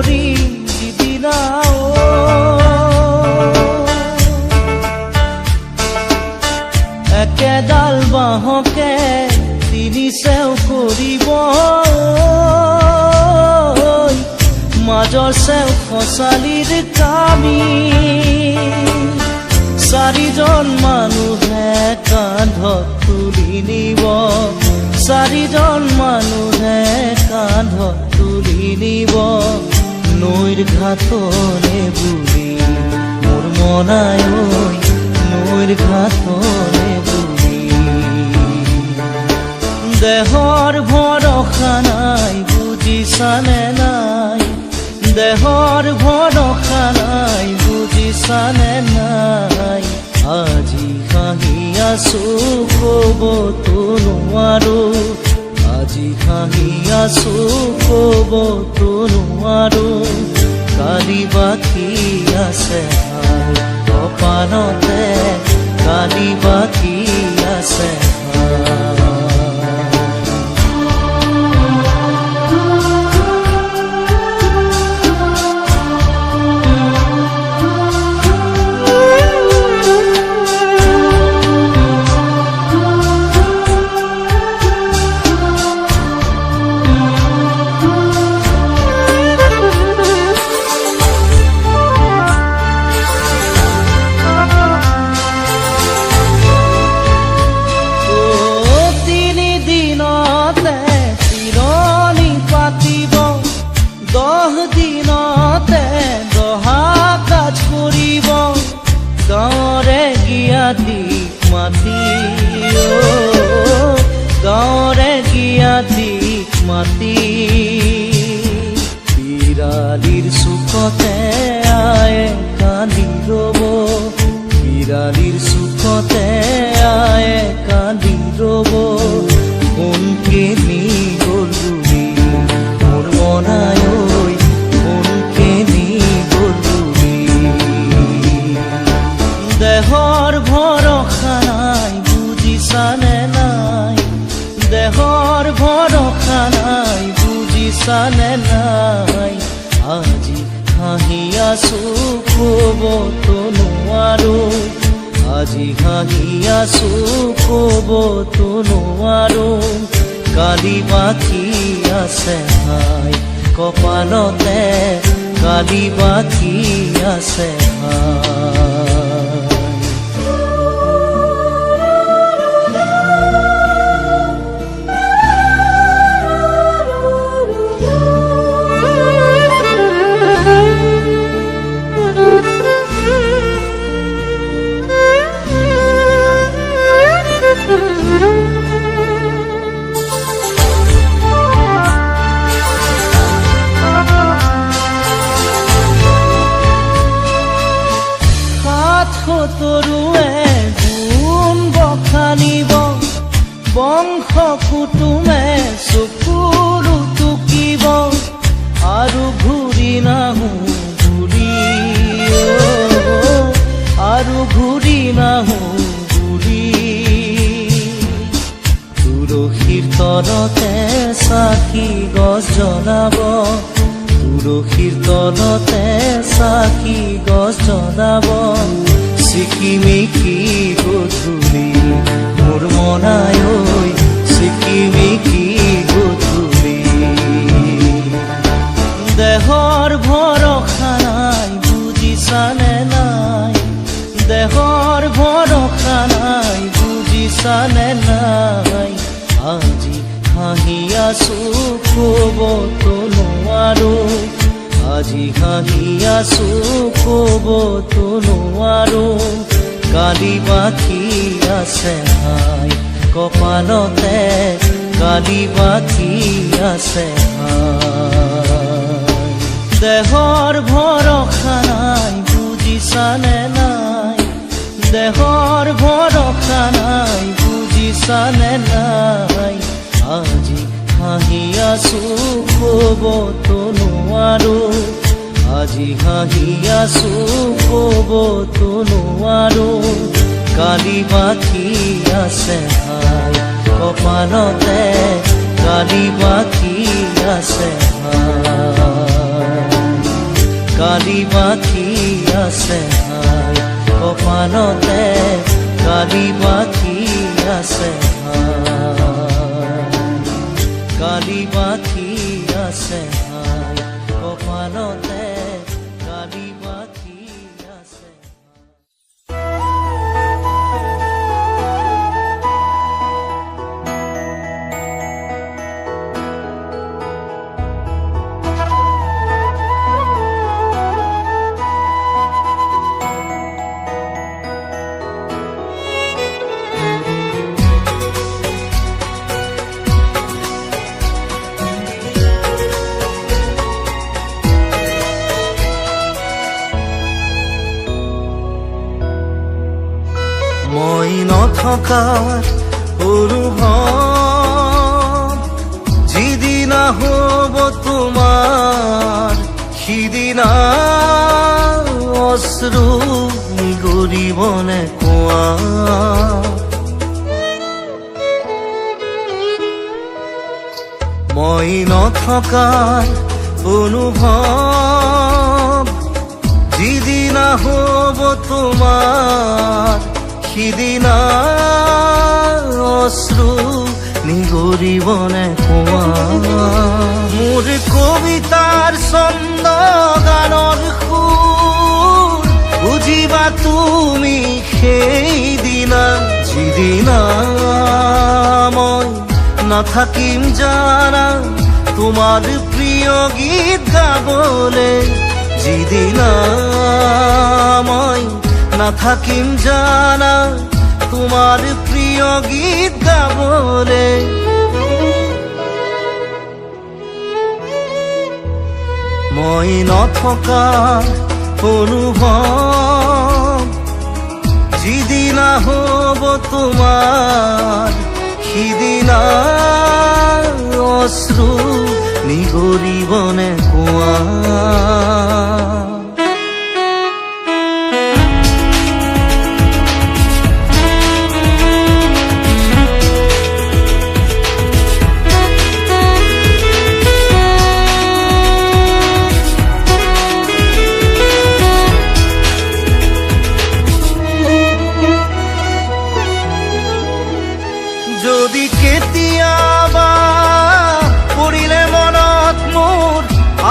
কৰি দিদিনা একেডাল বাঁহকে তিনি চেও কৰিব মাজৰ চেও খচালিৰ কামি চাৰিজন মানুহে কান্ধত তুলি নিব চাৰিজন মানুহে কান্ধত তুলি নিব নৈৰ ঘাটলে বুলি মোৰ মনাই নৈৰ ঘাটলে বুলি দেহৰ ভৰসা নাই বুজিছানে নাই দেহৰ ভৰসা নাই বুজিছানে নাই আজি হাঁহি আছো ক'বতো নোৱাৰো আজি হাঁহি আছো ক'বতো নোৱাৰো কালি বাকী আছে কপালতে কালি বাকী আছে গাঁৱৰে গিয়াদিক মাতি বিৰালিৰ চুকতে আয়ে কান্দি ৰব বিৰালিৰ চুকতে আয়ে কান্দি ৰব কোনকে নি গ'ল বুলি মোৰ মনাই কোনকে নি গ'ল বুলি দেহৰ ভৰসা নাই বুজিছানে নাই দেহৰ ভৰসা নাই বুজিছানে নাই আজি হাঁহি আছো ক'বতো নোৱাৰো আজি হাঁহি আছো ক'বতো নোৱাৰো কালি বাকী আছে হাই কপালতে কালি বাকী আছে হাই তৰুৱে গুণ বখানিব বংশ কুটুমে চকুৰু টুকিব আৰু ঘূৰি নাহো বুলি আৰু ঘূৰি নাহো বুলি তুলসীৰ তলতে চাকি গছ জ্বলাব তুলসীৰ তলতে চাকি গছ জ্বলাব চিকিমিকি গধূলি মোৰ মনাই চিকিমিকি গধূলি দেহৰ ভৰসা নাই বুজিছানে নাই দেহৰ ভৰসা নাই বুজিছানে নাই আজি হাঁহি আছো ক'বতো নোৱাৰো আজি হাঁহি আছো ক'বতো নোৱাৰো কালি বাকী আছে হাই কপালতে কালি বাকী আছে হাই দেহৰ ভৰসা নাই বুজিছানে নাই দেহৰ ভৰসা নাই বুজিছানে নাই আজি হাঁহি আছো ক'বতো নোৱাৰো আজি হাঁহি আছো ক'বতো নোৱাৰো কালি বাকী আছে হাই কপালতে কালি বাকী আছে হাই কালি পাখি আছে হাই কপালতে কালি পাখি আছে হাই কালি পাখি আছে হাই কপালতে কালি পাখি আছে মই নথকাৰ অনুভৱ যিদিনা হ'ব তোমাৰ সিদিনা অশ্ৰু গৰিবনে কোৱা মই নথকাৰ অনুভৱ যিদিনা হ'ব তোমাৰ সিদিনা অশ্ৰু নিগৰিবনে কোৱা মোৰ কবিতাৰ ছন্দ গানৰ সুৰ বুজিবা তুমি সেইদিনা যিদিনা মই নাথাকিম জানা তোমাৰ প্ৰিয় গীত গাবলে যিদিনা মই নাথাকিম জানা তোমাৰ প্ৰিয় গীত গাবলে মই নথকা অনুভৱ যিদিনা হ'ব তোমাৰ সিদিনা অশ্ৰু নিগৰিবনে কোৱা যদি কেতিয়াবা পৰিলে মনত মোৰ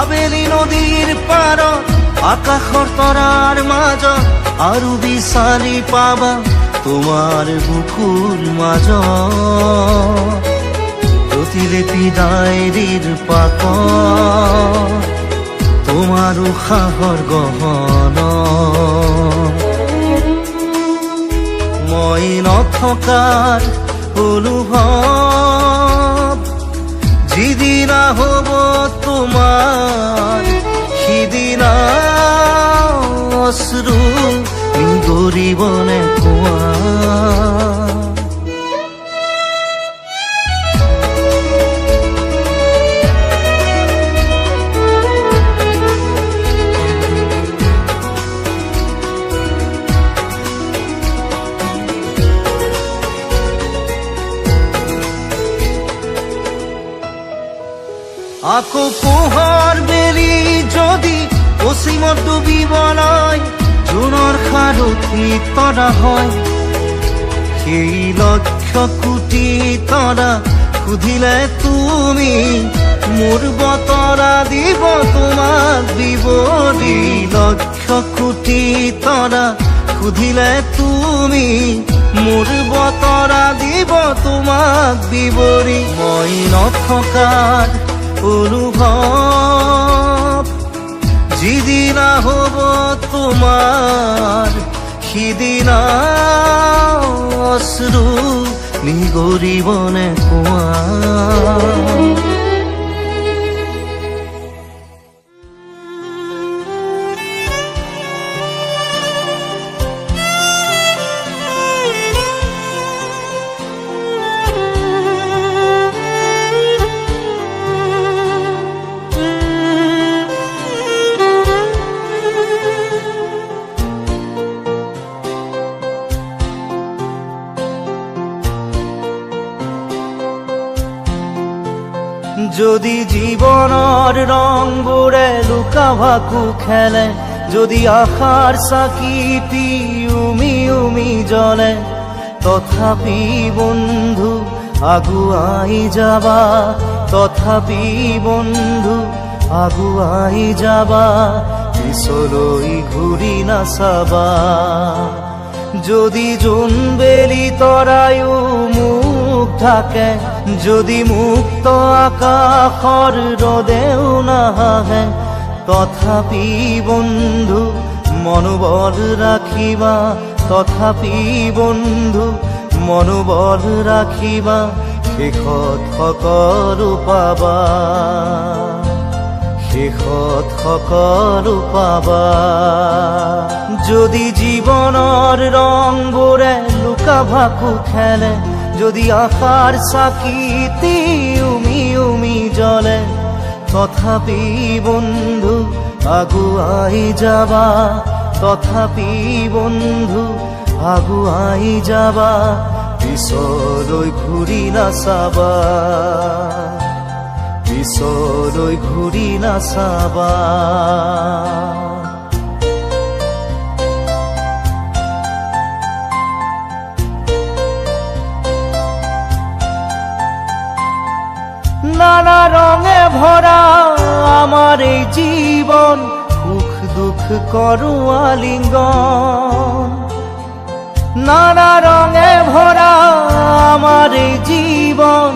আবেলি নদীৰ পাৰত আকাশৰ তৰাৰ মাজত আৰু বিচাৰি পাবা তোমাৰ বুকুৰ মাজত প্ৰতিলিপি ডায়েৰীৰ পাতত তোমাৰ উশাহৰ গহনা মই নথকাৰ অনুভৱ যিদিনা হ'ব তোমাৰ সিদিনা অশ্ৰু নিগৰিবনে কোৱা আকৌ পোহৰ বেলি যদি পশ্চিমত ডুবিবলৈ জোনৰ সাৰথি তৰা হয় সেই লক্ষ কোটি তৰা সুধিলে তুমি মোৰ বতৰা দিব তোমাক বিৱৰি লক্ষ কোটি তৰা সুধিলে তুমি মোৰ বতৰা দিব তোমাক বিৱৰি মই নথকাৰ অনুভৱ যিদিনা হ'ব তোমাৰ সিদিনা অশ্ৰু নিগৰিবনে কোৱা জীৱনৰ ৰংবোৰে লুকা ভাকু খেলে, যদি আশাৰ চাকিটি উমি উমি জ্বলে, তথাপি বন্ধু আগুৱাই যাবা, তথাপি বন্ধু আগুৱাই যাবা, পিছলৈ ঘূৰি নাচাবা। যদি জোনবেলি তৰায়ো মুখ ঢাকে, যদি মুক্ত আকাশৰ ৰদেও নাহে, তথাপি বন্ধু মনোবল ৰাখিবা, তথাপি বন্ধু মনোবল ৰাখিবা, শেষত সকলো পাবা, শেষত সকলো পাবা। যদি জীৱনৰ ৰংবোৰে লুকা ভাকু খেলে, যদি আশাৰ চাকিটি উমি উমি জ্বলে, তথাপি বন্ধু আগুৱাই যাবা, তথাপি বন্ধু আগুৱাই যাবা, পিছলৈ ঘূৰি নাচাবা, পিছলৈ ঘূৰি নাচাবা। নানা রঙে ভরা আমার এই জীবন, সুখ দুঃখ করো আলিঙ্গন। নানা রঙে ভরা আমার এই জীবন,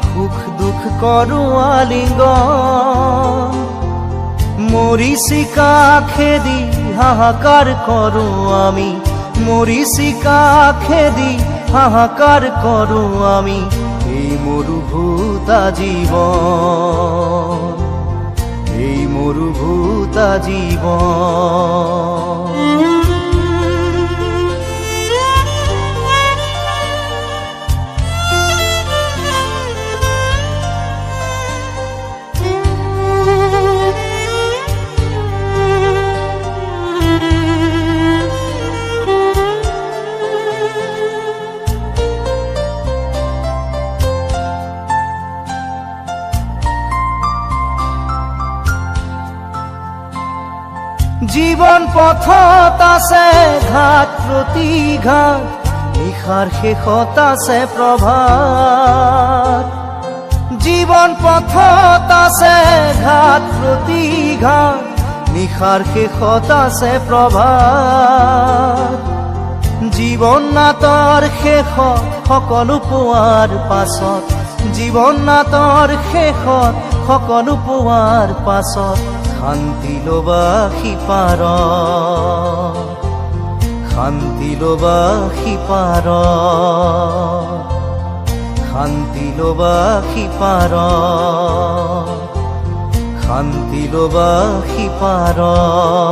সুখ দুঃখ করো আলিঙ্গন। মরিচিকা খেদি হাহাকার করো আমি, মরিচিকা খেদি হাহাকার করো আমি, এই মরুভূতা জীবন, এই মরুভূতা জীবন। জীবন পথত আছে ঘাট প্ৰতিঘাট, নিশাৰ শেষত আছে প্ৰভাত। জীবন পথত আছে ঘাট প্ৰতিঘাট, নিশাৰ শেষত আছে প্ৰভাত। জীৱন নাটৰ শেষত সকলো পোৱাৰ পাছত, জীৱন নাটৰ শেষত সকলো পোৱাৰ পাছত, শান্তি লবা সিপাৰত, শান্তি লবা সিপাৰত, শান্তি লবা সিপাৰত, শান্তি লবা সিপাৰত।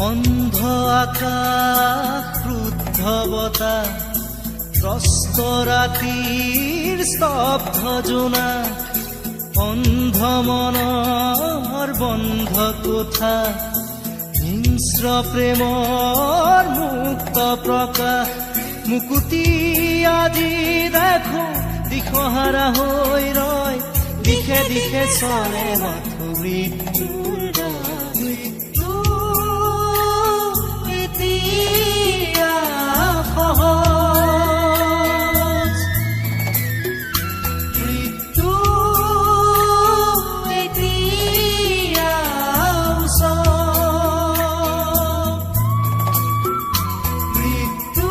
অন্ধ আকাশ, ক্ৰুদ্ধ বতাহ, ত্ৰস্ত ৰাতিৰ স্তব্ধ জোনা, অন্ধ মনৰ বন্ধ কোঠা, হিংস্ৰ প্ৰেমৰ মুক্ত প্ৰকাশ। মুকুতি আজি দেখো দিশহাৰা হৈ ৰয়, দিশে দিশে চলে মাথো মৃত্যুৰ মৃত্যু এতিয়া সহজ, মৃত্যু এতিয়া ওচৰ। মৃত্যু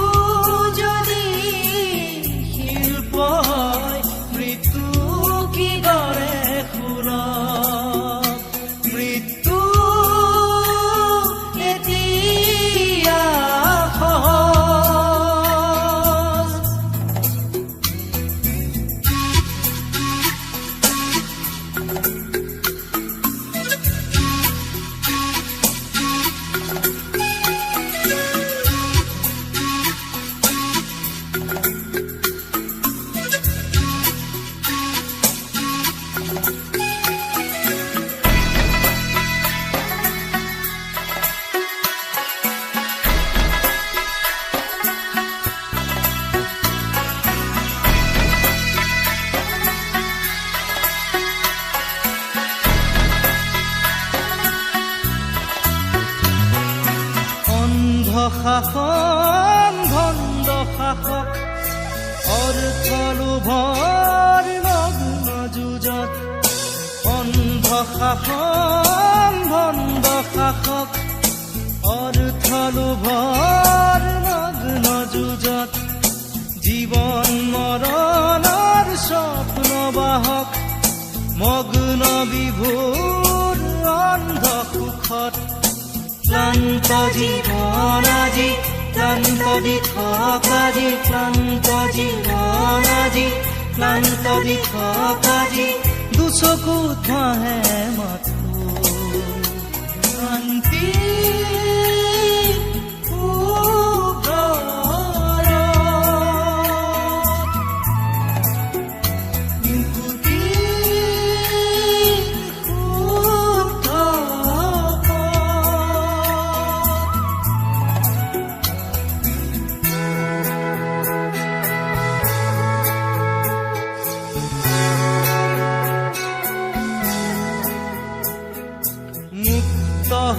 যদি শিল্প হয়, মৃত্যু কি দৰে সুলভ, মৃত্যু শাসন ভণ্ড শাসক অৰ্থ লোভৰ নগ্ন যুঁজত অন্ধ শাসন ভণ্ড শাসক অৰ্থ লোভৰ নগ্ন যুঁজত জীৱন মৰণৰ স্বপ্নবাহক মগ্ন বিভোৰ অন্ধ সুখত ক্লান্ত জীৱন আজি ক্লান্ত দিঠক আজি ক্লান্ত জীৱন আজি ক্লান্ত দিঠক আজি দুচকুত ভাহে মাথো শান্তি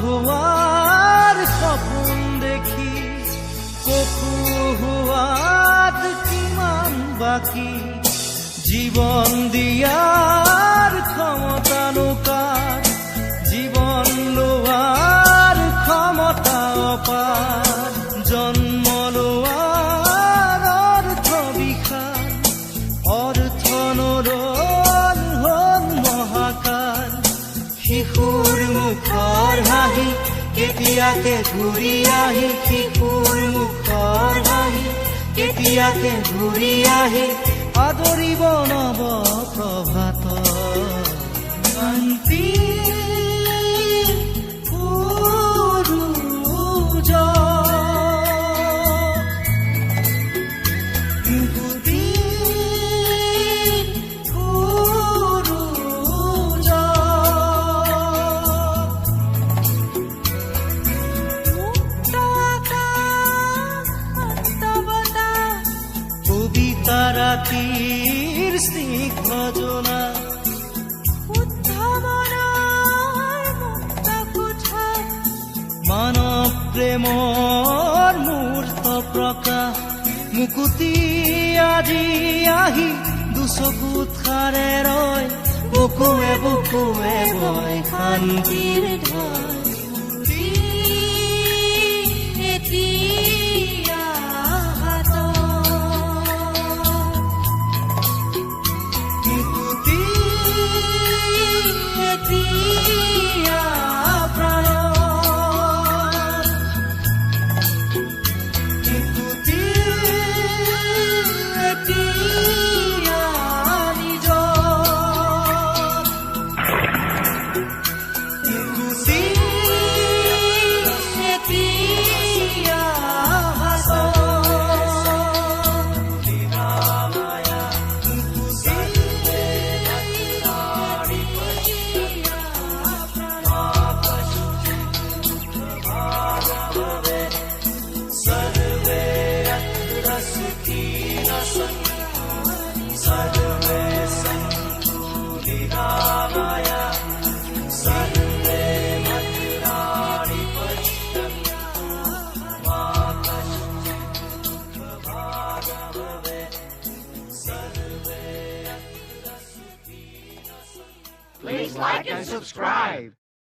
হোৱাৰ সপোন দেখি কপু হোৱাত কিমান বাকী জীৱন দিয়াৰ ক্ষমতা নোকাৰ জীৱন লোৱাৰ ক্ষমতা অপাৰ জন্ম লোৱাৰ অৰ্থ বিশাল অৰ্থ নৰল হ'ল মহাকাল শিশুৰ মুখৰ হাঁহি কেতিয়াকে ঘূৰি আহি শিশুৰ মুখৰ হাঁহি কেতিয়াকে ঘূৰি আহি আদৰিব নৱ প্ৰভাত শান্তি ৰাতিৰ স্নিগ্ধ জোনা শুদ্ধ মনৰ মুক্ত কোঠাত মানৱ প্ৰেমৰ মূৰ্ত প্ৰকাশ মুকুতি আজি আহি দুচকুত খাৰে ৰয় বুকুৱে বুকুৱে বয় শান্তিৰ ঢল Please like and subscribe.